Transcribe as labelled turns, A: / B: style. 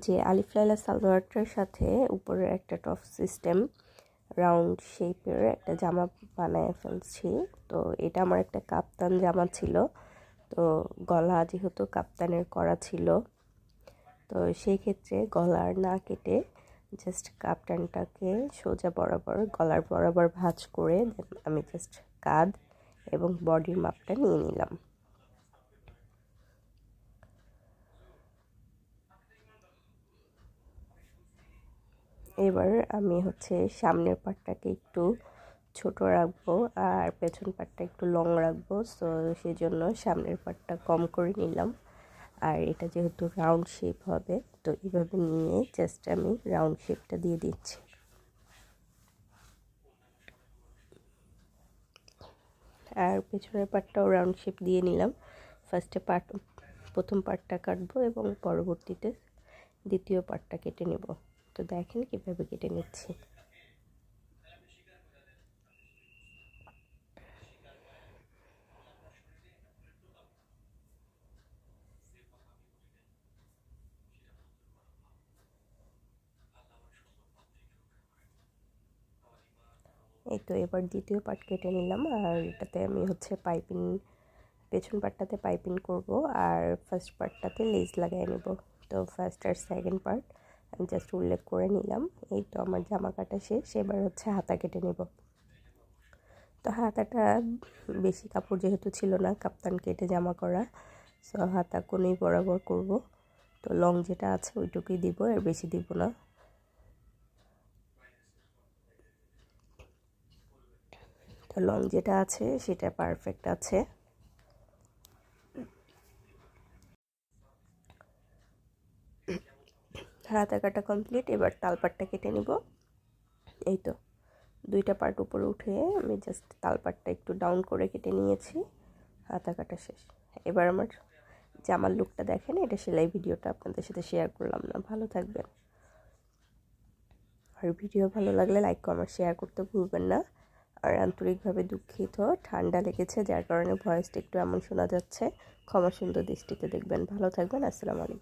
A: যে আলিফ লায়লা সালোয়ারটার সাথে উপরের একটা টপ সিস্টেম রাউন্ড শেপের একটা জামা বানায় ফেলছি। তো এটা আমার একটা কাপ্তান জামা ছিল, তো গলা যেহেতু কাপ্তানের করা ছিল, তো সেই ক্ষেত্রে গলার না কেটে জাস্ট কাপ্তানটাকে সোজা বরাবর গলার বরাবর ভাঁজ করে আমি জাস্ট কাঁধ এবং বডির মাপটা নিয়ে নিলাম। এবার আমি সামনের পাটটাকে একটু ছোট রাখবো আর পেছন পাটটা একটু লং রাখবো, সো সেই জন্য সামনের পাটটা কম করে নিলাম। আর এটা যেহেতু রাউন্ড শেপ হবে, তো এইভাবে নিয়ে জাস্ট আমি রাউন্ড শেপটা দিয়ে দিচ্ছি। আর পেছনের পাটটাও রাউন্ড শেপ দিয়ে নিলাম। ফার্স্টে প্রথম পাটটা কাটবো এবং পরবর্তীতে দ্বিতীয় পাটটা কেটে নেব। তো দেখেন কীভাবে কেটে নিচ্ছি। এই তো এবার দ্বিতীয় পার্ট কেটে নিলাম। আর এটাতে আমি পাইপিং, পেছন পার্টটাতে পাইপিং করব আর ফার্স্ট পার্টটাতে লেস লাগিয়ে নেব। তো ফার্স্ট আর সেকেন্ড পার্ট আমি জাস্ট উল্লেখ করে নিলাম। এই তো আমার জামা কাটা শেষ। এবার হাতা কেটে নেব। তো হাতাটা বেশি কাপড় যেহেতু ছিল না, কাপ্তান কেটে জামা করা, সো হাতা কোনোই বরাবর করব। তো লং যেটা আছে ওইটুকুই দিব, আর বেশি দিব না। তো লং যেটা আছে সেটা পারফেক্ট আছে। হাতা কাটা কমপ্লিট। এবার তালপাটটা কেটে নিব। এই তো দুইটা পার্ট উপরে উঠে আমি জাস্ট তালপাটটা একটু ডাউন করে কেটে নিয়েছি। হাতা কাটা শেষ। এবার আমার জামার লুকটা দেখেন। এটা সেলাই ভিডিওটা আপনাদের সাথে শেয়ার করলাম না। ভালো থাকবেন। আর ভিডিও ভালো লাগলে লাইক কমেন্ট শেয়ার করতে ভুলবেন না। আর আন্তরিকভাবে দুঃখিত, ঠান্ডা লেগেছে যার কারণে ভয়েসটা একটু এমন শোনা যাচ্ছে। ক্ষমা সুন্দর দৃষ্টিতে দেখবেন। ভালো থাকবেন। আসসালামু আলাইকুম।